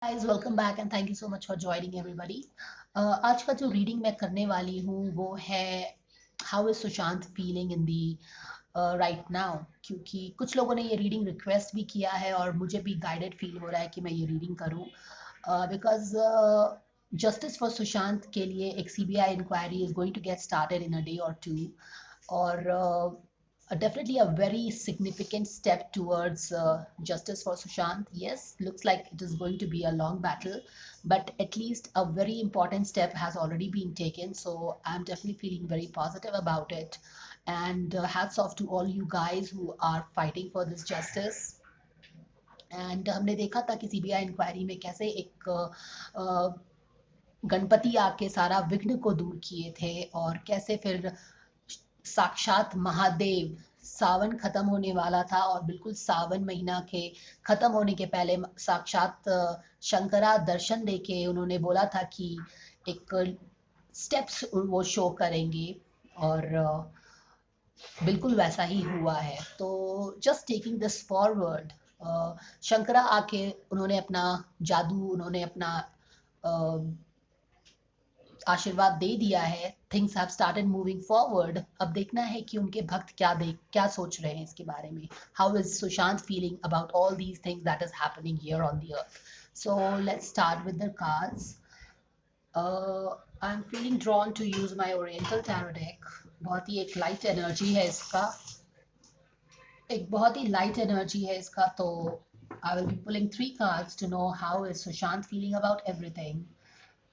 Guys welcome back and thank you so much for joining everybody. आज का जो reading मैं करने वाली हूँ वो है how is Sushant feeling in the right now, क्योंकि कुछ लोगों ने ये रीडिंग रिक्वेस्ट भी किया है और मुझे भी गाइडेड फील हो रहा है कि मैं ये रीडिंग करूँ बिकॉज जस्टिस फॉर सुशांत के लिए एक CBI inquiry is going to get started in a day or two or definitely a very significant step towards justice for Sushant. Yes, looks like it is going to be a long battle, but at least a very important step has already been taken. So I'm definitely feeling very positive about it. And hats off to all you guys who are fighting for this justice. And हमने देखा था कि CBI inquiry में कैसे एक गणपति आके सारा विघ्न को दूर किए थे और कैसे फिर साक्षात महादेव, सावन खत्म होने वाला था और बिल्कुल सावन महीना के खत्म होने के पहले साक्षात शंकरा दर्शन देके उन्होंने बोला था कि एक स्टेप्स वो शो करेंगे और बिल्कुल वैसा ही हुआ है। तो just taking this forward, Shankara आके उन्होंने अपना जादू, उन्होंने अपना आशीर्वाद दे दिया है। Things have started moving forward. अब देखना है कि उनके भक्त क्या सोच रहे हैं इसके बारे में। How is Sushant feeling about all these things that is happening here on the earth. So let's start with the cards. I am feeling drawn to use my oriental tarot deck. बहुत ही एक लाइट एनर्जी है इसका, एक बहुत ही light energy है इसका। तो I will be pulling 3 cards to know how is Sushant feeling about everything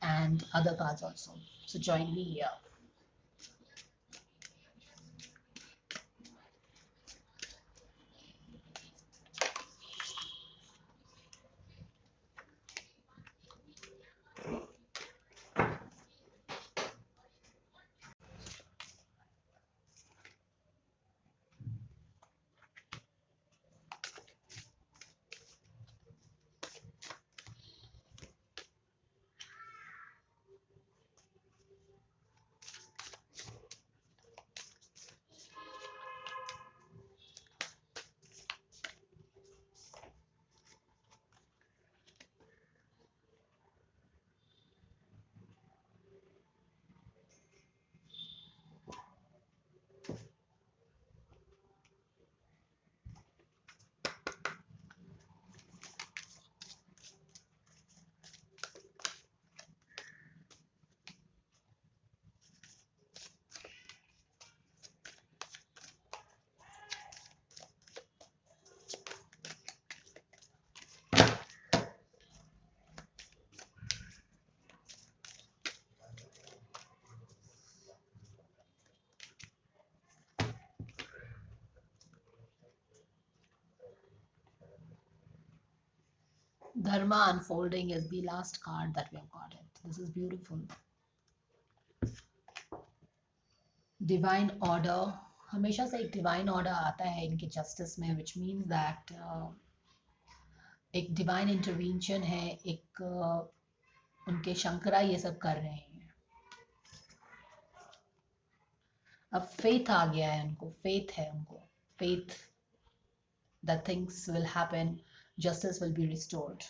and other cards also. So join me here. Dharma unfolding is the last card that we have got it. This is beautiful. Divine order. हमेशा से एक divine order आता है इनके justice में, which means that एक divine intervention है, एक उनके शंकरा ये सब कर रहे हैं। अब फेथ आ गया है उनको, फेथ है उनको, faith that things will happen, justice will be restored.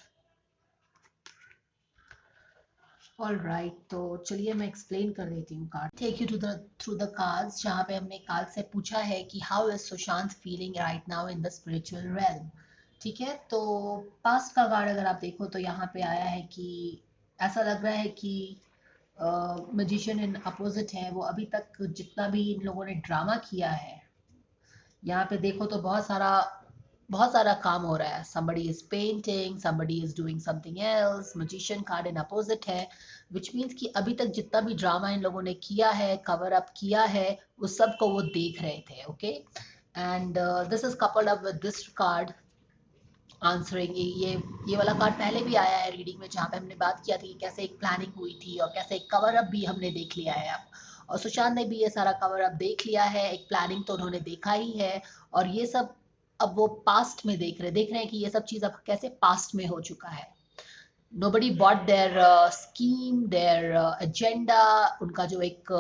All right, तो चलिए मैं एक्सप्लेन कर देती हूँ card. Take you to the through the cards, जहाँ पे हमने कार्ड से पूछा है कि how is Sushant feeling right now in the spiritual realm. ठीक है, तो पास्ट का कार्ड अगर आप देखो तो यहाँ पे आया है कि ऐसा लग रहा है कि मैजिशियन इन अपोजिट है। वो अभी तक जितना भी इन लोगों ने ड्रामा किया है, यहाँ पे देखो तो बहुत सारा काम हो रहा है। somebody is painting, somebody is doing something else, magician card in opposite है, which means कि अभी तक जितना भी ड्रामा इन लोगों ने किया है, कवर अप किया है, उस सब को वो देख रहे थे। Okay, and this is coupled up with this card answering. ये वाला कार्ड पहले भी आया है रीडिंग में, जहाँ पे हमने बात किया था कि कैसे एक प्लानिंग हुई थी और कैसे एक कवर अप भी हमने देख लिया है अब। और सुशांत ने भी ये सारा कवर अप देख लिया है, एक प्लानिंग तो उन्होंने देखा ही है। और ये सब अब वो पास्ट में देख रहे हैं कि ये सब चीज अब कैसे पास्ट में हो चुका है। Nobody but their scheme, their agenda, उनका जो एक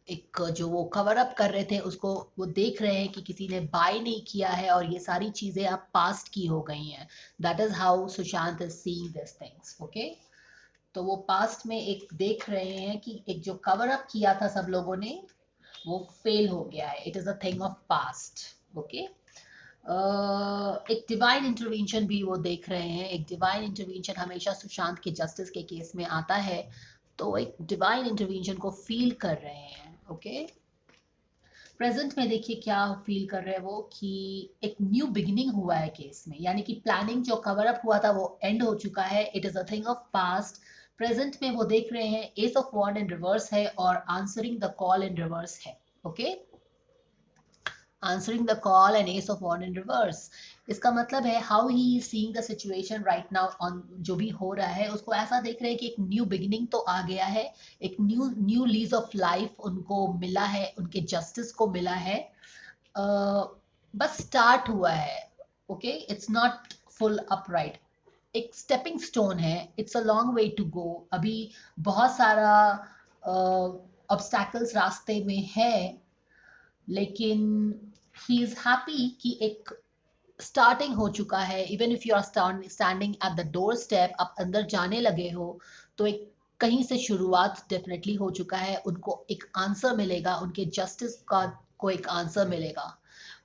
एक जो वो कवर अप कर रहे थे उसको वो देख रहे हैं कि किसी ने बाय नहीं किया है और ये सारी चीजें अब पास्ट की हो गई हैं. That is how Sushant is seeing this things. Okay, तो वो पास्ट में एक देख रहे हैं कि एक जो कवर अप किया था सब लोगों ने वो फेल हो गया है. It is a thing of past. Okay, एक डिवाइन इंटरवेंशन भी वो देख रहे हैं. एक डिवाइन इंटरवेंशन हमेशा सुशांत के जस्टिस के केस में आता है, तो एक डिवाइन इंटरवेंशन को फील कर रहे हैं. ओके, प्रेजेंट में देखिए क्या फील कर रहे हैं वो कि एक न्यू बिगिनिंग हुआ है केस में, यानी कि प्लानिंग जो कवर अप हुआ था वो एंड हो चुका है. It is a thing of past. Present में वो देख रहे हैं ace of wands in reverse है और answering the call in reverse है. Okay, answering the call and ace of wand in reverse. इसका मतलब है how he is seeing the situation right now on जो भी हो रहा है उसको ऐसा देख रहे हैं कि एक न्यू बिगिनिंग तो आ गया है, एक न्यू लीज ऑफ लाइफ उनको मिला है, उनके जस्टिस को मिला है. बस स्टार्ट हुआ है. Okay, it's not full upright, एक स्टेपिंग स्टोन है. It's a long way to go. अभी बहुत सारा ऑब्स्टैकल्स रास्ते में है, लेकिन ही इज हैप्पी कि एक स्टार्टिंग हो चुका है. Even if you are standing at the doorstep, आप अंदर जाने लगे हो, तो एक कहीं से शुरुआत डेफिनेटली हो चुका है. उनको एक आंसर मिलेगा, उनके जस्टिस का को एक आंसर मिलेगा,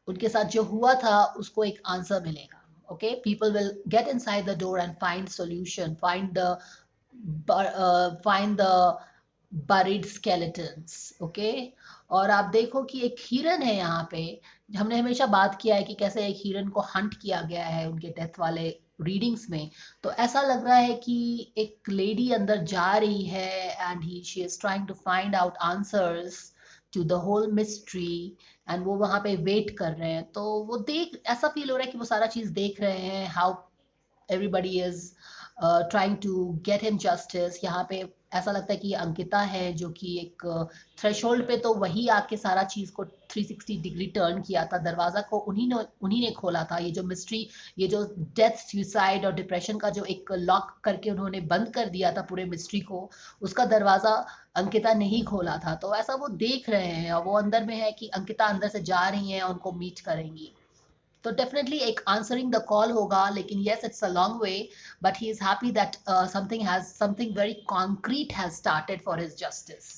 उनके साथ जो हुआ था उसको एक आंसर मिलेगा. Okay, people will get inside the door and find solution, find the buried skeletons. Okay, और आप देखो कि एक हिरन है यहाँ पे. हमने हमेशा बात किया है कि कैसे एक हिरन को हंट किया गया है उनके डेथ वाले रीडिंग्स में. तो ऐसा लग रहा है कि एक लेडी अंदर जा रही है and he she is trying to find out answers to the whole mystery, and वो वहां पे वेट कर रहे हैं. तो वो देख ऐसा फील हो रहा है कि वो सारा चीज देख रहे हैं, how everybody is trying to get him justice. यहाँ पे ऐसा लगता है कि ये अंकिता है जो कि एक थ्रेशोल्ड पे तो वही आके सारा चीज को 360 डिग्री टर्न किया था. दरवाजा को उन्हीं ने खोला था. ये जो मिस्ट्री, ये जो डेथ, सुसाइड और डिप्रेशन का जो एक लॉक करके उन्होंने बंद कर दिया था पूरे मिस्ट्री को, उसका दरवाजा अंकिता ने ही खोला था. तो ऐसा वो देख रहे हैं और वो अंदर में है कि अंकिता अंदर से जा रही हैं, उनको मीट करेंगी. तो डेफिनेटली एक आंसरिंग द कॉल होगा, लेकिन yes it's a long way, but he is happy that something very concrete has started for his justice.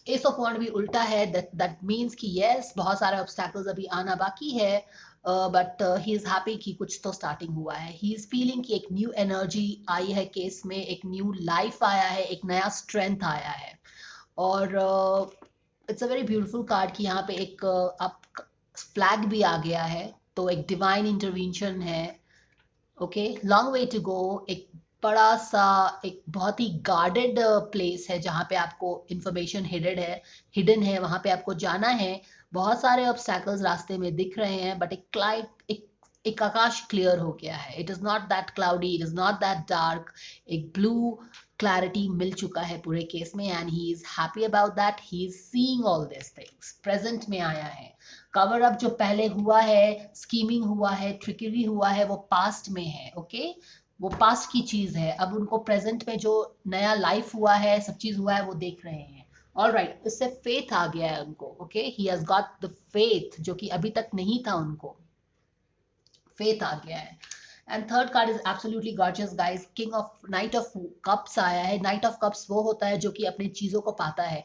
Ace of wands भी उल्टा है. दैट मीन्स कि यस बहुत सारे ऑब्स्टैकल्स अभी आना बाकी है, बट ही इज हैप्पी कि कुछ तो स्टार्टिंग हुआ है. ही इज फीलिंग कि एक न्यू एनर्जी आई है केस में, एक न्यू लाइफ आया है, एक नया स्ट्रेंथ आया है. और it's a very beautiful card कि यहाँ पे एक आप फ्लैग भी आ गया है, तो एक डिवाइन इंटरवेंशन है. Okay, long way to go. एक बड़ा सा एक बहुत ही गार्डेड प्लेस है जहाँ पे आपको इंफॉर्मेशन हिडन है वहाँ पे आपको जाना है. बहुत सारे ऑब्स्टैकल्स रास्ते में दिख रहे हैं, बट एक आकाश क्लियर हो गया है. It is not that cloudy, it is not that dark. एक ब्लू क्लैरिटी मिल चुका है पूरे केस में, and he is happy about that. He is seeing all this things. Present में आया है. कवर अप जो पहले हुआ है, स्कीमिंग हुआ है, ट्रिकरी हुआ है, वो पास्ट में है. ओके, वो पास्ट की चीज है. अब उनको प्रेजेंट में जो नया लाइफ हुआ है, सब चीज हुआ है, वो देख रहे हैं. ऑल राइट, इससे फेथ आ गया है उनको. Okay, he has got the faith जो कि अभी तक नहीं था उनको. फेथ आ गया है. And third card is absolutely gorgeous guys. King of night of cups आया है. नाइट ऑफ कप्स वो होता है जो कि अपनी चीजों को पाता है,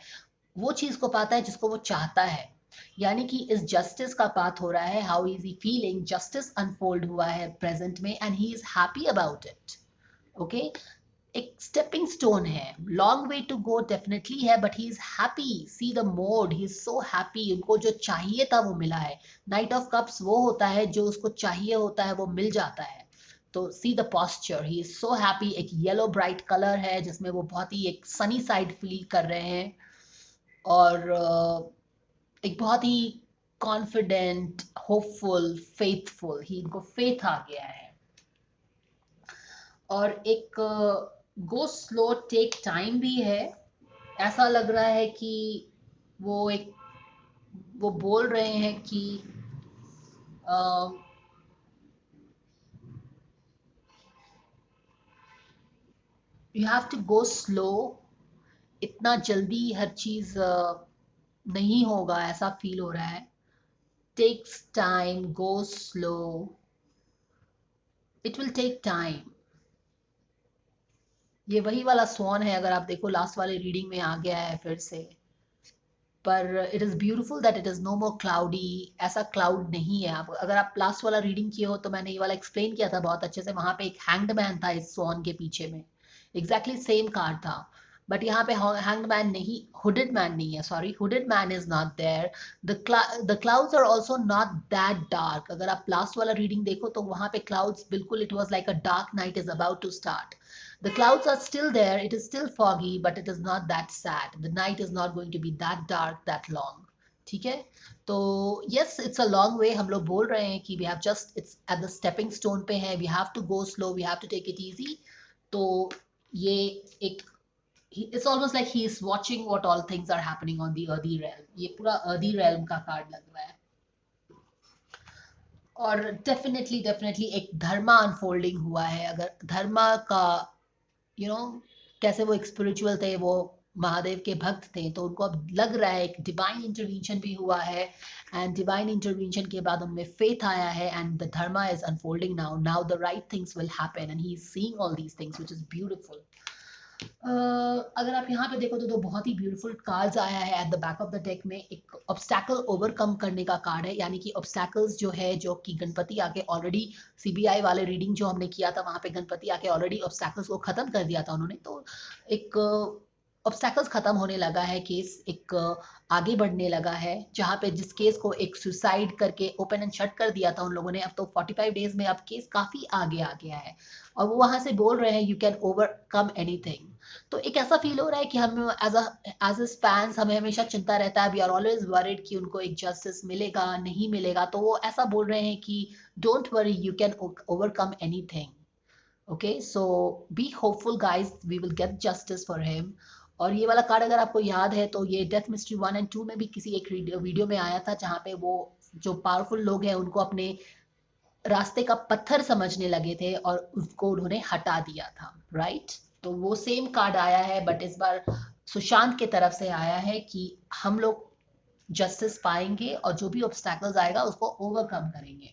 वो चीज को पाता है जिसको वो चाहता है. यानी कि इस जस्टिस का बात हो रहा है. How is he feeling? Justice unfold हुआ है प्रेजेंट में and he is happy about it. Okay, एक स्टेपिंग स्टोन है. Long way to go definitely है, but he is happy. See the mood, he is so happy. उनको जो चाहिए था वो मिला है. नाइट ऑफ कप्स वो होता है जो उसको चाहिए होता है वो मिल जाता है. तो see the posture, he is so happy. एक येलो ब्राइट कलर है जिसमें वो बहुत ही एक सनी साइड फील कर रहे हैं, और एक बहुत ही कॉन्फिडेंट, होपफुल, फेथफुल. ही इनको फेथ आ गया है. और एक गो स्लो टेक टाइम भी है. ऐसा लग रहा है कि वो एक वो बोल रहे हैं कि you have to go slow इतना जल्दी हर चीज नहीं होगा ऐसा फील हो रहा है. Takes time, go slow, it will take time. ये वही वाला स्वान है, अगर आप देखो लास्ट वाले रीडिंग में आ गया है फिर से. पर it is beautiful that it is no more cloudy. ऐसा क्लाउड नहीं है. आप अगर आप लास्ट वाला रीडिंग किए हो तो मैंने ये वाला एक्सप्लेन किया था बहुत अच्छे से. वहां पे एक हैंग्ड मैन था इस स्वान के पीछे में. एग्जैक्टली सेम कार्ड था. बट यहाँ पे हैंग्ड मैन नहीं, हुडेड मैन नहीं है. Sorry, hooded man is not there. The clouds are also not that dark. अगर आप लास्ट वाला रीडिंग देखो तो वहां पे क्लाउड्स बिल्कुल, it was like a dark night is about to start. The clouds are still there, it is still foggy, but it is not that sad. The night is not going to be that dark, that long. ठीक है. तो yes, it's a long way. हम लोग बोल रहे हैं कि we have just, it's at the stepping stone पे है. We have to go slow, we have to take it easy. तो ये एक, it's almost like he is watching what all things are happening on the earthy realm. ये पूरा earthy realm का card लग रहा है. और डेफिनेटली डेफिनेटली एक धर्मा अनफोल्डिंग हुआ है. अगर धर्मा का, यू नो, कैसे वो एक स्पिरिचुअल थे, वो महादेव के भक्त थे, तो उनको अब लग रहा है एक डिवाइन इंटरवेंशन भी हुआ है. एंड डिवाइन इंटरवेंशन के बाद उनमें फेथ आया है. And the Dharma is unfolding now. Now the right things will happen and he is seeing all these things which is beautiful. अगर आप यहाँ पे देखो तो बहुत ही ब्यूटीफुल कार्ड्स आया है at the back of the deck में. एक ऑब्स्टैकल ओवरकम करने का कार्ड है. यानी कि ऑब्स्टैकल्स जो है, जो कि गणपति आके ऑलरेडी, सीबीआई वाले रीडिंग जो हमने किया था वहां पे गणपति आके ऑलरेडी ऑब्स्टैकल्स को खत्म कर दिया था उन्होंने. तो एक ऑब्स्टैकल्स खत्म होने लगा है. केस एक आगे बढ़ने लगा है. जहाँ पे जिस केस को एक सुसाइड करके ओपन एंड शट कर दिया था उन लोगों ने, अब तो 45 डेज में अब केस काफी आगे आ गया है. और वो वहां से बोल रहे हैं यू कैन ओवरकम एनीथिंग. तो एक ऐसा फील हो रहा है कि हम एज अ फैंस हमें हमेशा चिंता रहता है. वी आर ऑलवेज वरीड कि उनको एक जस्टिस मिलेगा नहीं मिलेगा. तो वो ऐसा बोल रहे हैं कि don't worry, you can overcome anything. Okay, so be hopeful guys, we will get justice for him. और ये वाला कार्ड अगर आपको याद है तो ये डेथ मिस्ट्री 1 और 2 में भी किसी एक वीडियो में आया था, जहाँ पे वो जो पावरफुल लोग हैं उनको अपने रास्ते का पत्थर समझने लगे थे और उसको उन्होंने हटा दिया था. राइट. तो वो सेम कार्ड आया है, बट इस बार सुशांत के तरफ से आया है कि हम लोग जस्टिस पाएंगे और जो भी ऑब्स्टैकल्स आएगा उसको ओवरकम करेंगे.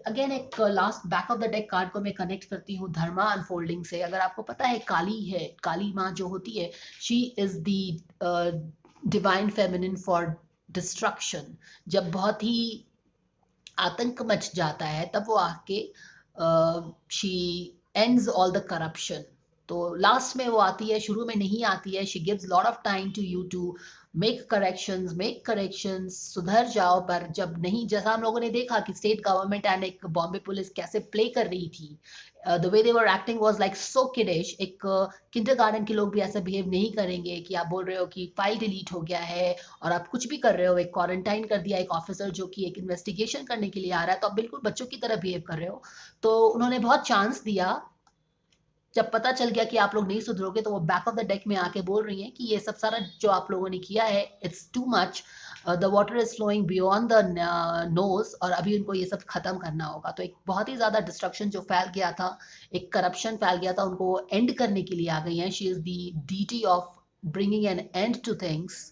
अगेन एक last back of the deck card को मैं कनेक्ट करती हूँ धर्मा अनफोल्डिंग से. अगर आपको पता है काली है, काली माँ जो होती है, she is the divine feminine for destruction. जब बहुत ही आतंक मच जाता है तब वो आके she ends all the corruption. तो लास्ट में वो आती है, शुरू में नहीं आती है. She gives lot of time to you to make corrections, सुधर जाओ. पर जब नहीं, जैसा हम लोगों ने देखा कि स्टेट गवर्नमेंट एंड एक बॉम्बे पुलिस कैसे प्ले कर रही थी, the way they were acting was like so kiddish. एक किंडरगार्टन के लोग भी ऐसे बिहेव नहीं करेंगे कि आप बोल रहे हो कि फाइल डिलीट हो गया है और आप कुछ भी कर रहे हो. एक क्वारंटाइन कर दिया एक ऑफिसर जो कि एक इन्वेस्टिगेशन करने के लिए आ रहा है, तो आप बिल्कुल बच्चों की तरह बिहेव कर रहे हो. तो उन्होंने बहुत चांस दिया. जब पता चल गया कि आप लोग नहीं सुधरोगे तो वो बैक ऑफ द डेक में आके बोल रही हैं कि ये सब सारा जो आप लोगों ने किया है, it's too much. The water is flowing beyond the nose और अभी उनको ये सब खत्म करना होगा. तो एक बहुत ही ज्यादा डिस्ट्रक्शन जो फैल गया था, एक करप्शन फैल गया था, उनको एंड करने के लिए आ गई हैं. She is the deity of bringing an end to things.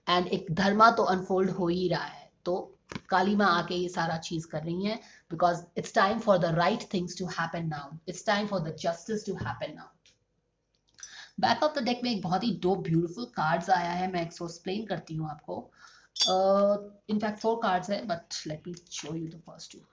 And एक धर्मा तो अनफोल्ड हो ही रहा है. तो काली माँ आके ये सारा चीज कर रही हैं, because it's time for the right things to happen now. It's time for the justice to happen now. Back of the deck में एक बहुत ही दो ब्यूटीफुल कार्ड्स आया है. मैं इसको एक्सप्लेन करती हूँ आपको. इनफैक्ट 4 कार्ड्स है, but let me show you the first 2.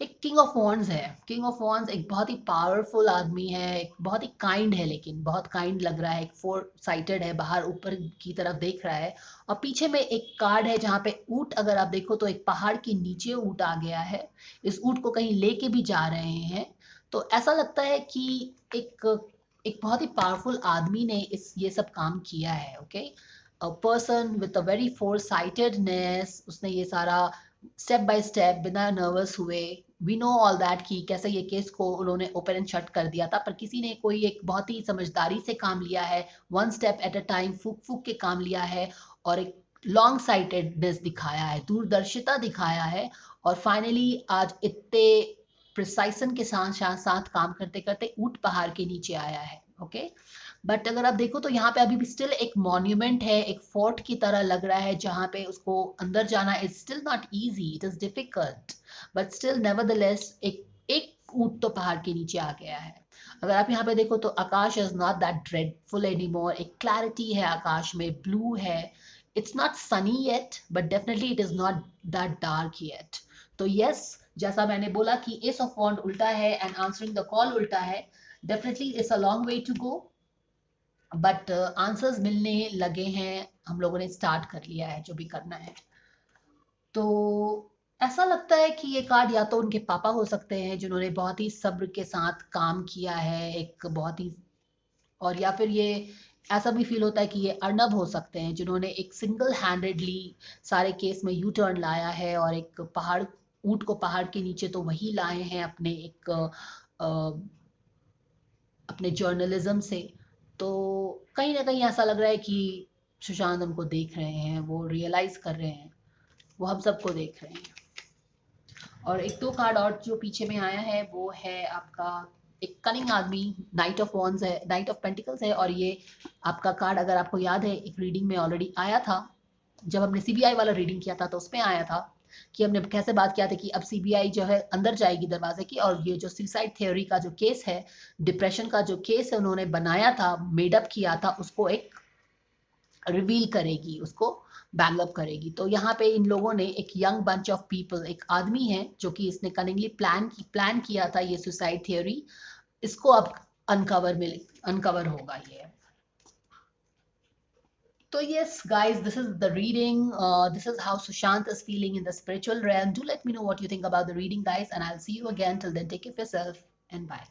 एक किंग ऑफ वॉन्ड्स है. किंग ऑफ वॉन्ड्स एक बहुत ही पावरफुल आदमी है, एक बहुत ही काइंड है, लेकिन बहुत काइंड लग रहा है. एक 4 साइटेड है, बाहर ऊपर की तरफ देख रहा है. और पीछे में एक कार्ड है जहाँ पे ऊंट, अगर आप देखो तो एक पहाड़ के नीचे ऊंट आ गया है. इस ऊंट को कहीं लेके भी जा रहे हैं. तो ऐसा लगता है कि एक एक बहुत ही पावरफुल आदमी ने इस ये सब काम किया है. Okay, a person with a very four sightedness, उसने ये सारा स्टेप बाय स्टेप बिना नर्वस हुए, वी नो ऑल दैट कि कैसे ये केस को उन्होंने ओपन एंड शट कर दिया था. पर किसी ने कोई एक बहुत ही समझदारी से काम लिया है, 1 स्टेप एट अ टाइम, फूक फूक के काम लिया है और एक लॉन्ग साइटेडनेस दिखाया है, दूरदर्शिता दिखाया है. और फाइनली आज इतने प्रिसाइसन के साथ साथ काम करते करते ऊंट पहाड़ के नीचे आया है. ओके। बट अगर आप देखो तो यहाँ पे अभी भी स्टिल एक मॉन्यूमेंट है, एक फोर्ट की तरह लग रहा है, जहाँ पे उसको अंदर जाना is still not easy, it is difficult, but still nevertheless एक एक ऊंट तो पहाड़ के नीचे आ गया है। अगर आप यहाँ पे देखो तो आकाश is not that dreadful anymore, एक क्लैरिटी है आकाश में, ब्लू है, it's not sunny yet but definitely it is not that dark yet. तो यस, जैसा मैंने बोला कि एस ऑफ वॉन्ड उल्टा है एंड आंसरिंग द कॉल उल्टा है, definitely it's a long way to go, but answers मिलने लगे हैं, हम लोगों ने स्टार्ट कर लिया है जो भी करना है। तो ऐसा लगता है कि ये कार्ड या तो उनके पापा हो सकते हैं जिन्होंने बहुत ही सब्र के साथ काम किया है, एक बहुत ही, और या फिर ये ऐसा भी फील होता है कि ये अर्नब हो सकते हैं जिन्होंने एक सिंगल हैंडेडली सारे केस में यू टर्न लाया है, और एक पहाड़, ऊंट को पहाड़ के नीचे तो वही लाए हैं अपने एक अपने जर्नलिज्म से। तो कहीं ना कहीं ऐसा लग रहा है कि सुशांत उनको देख रहे हैं, वो रियलाइज कर रहे हैं, वो हम सबको देख रहे हैं। और एक दो कार्ड और जो पीछे में आया है वो है आपका एक कनिंग आदमी, नाइट ऑफ वॉन्स है, नाइट ऑफ पेंटिकल्स है, और ये आपका कार्ड अगर आपको याद है एक रीडिंग में ऑलरेडी आया था, जब हमने सीबीआई वाला रीडिंग किया था तो उसमें आया था कि हमने कैसे बात किया था कि अब सीबीआई जो है अंदर जाएगी दरवाजे की, और ये जो सुसाइड थ्योरी का जो केस है, डिप्रेशन का जो केस है उन्होंने बनाया था, मेडअप किया था, उसको एक रिवील करेगी, उसको बैंगअप करेगी। तो यहाँ पे इन लोगों ने एक यंग बंच ऑफ पीपल, एक आदमी है जो कि इसने कनिंगली प्लान किया था ये सुसाइड थियोरी, इसको अब अनकवर होगा ये। So yes, guys, this is the reading. This is how Sushant is feeling in the spiritual realm. Do let me know what you think about the reading, guys, and I'll see you again. Till then, take care of yourself and bye.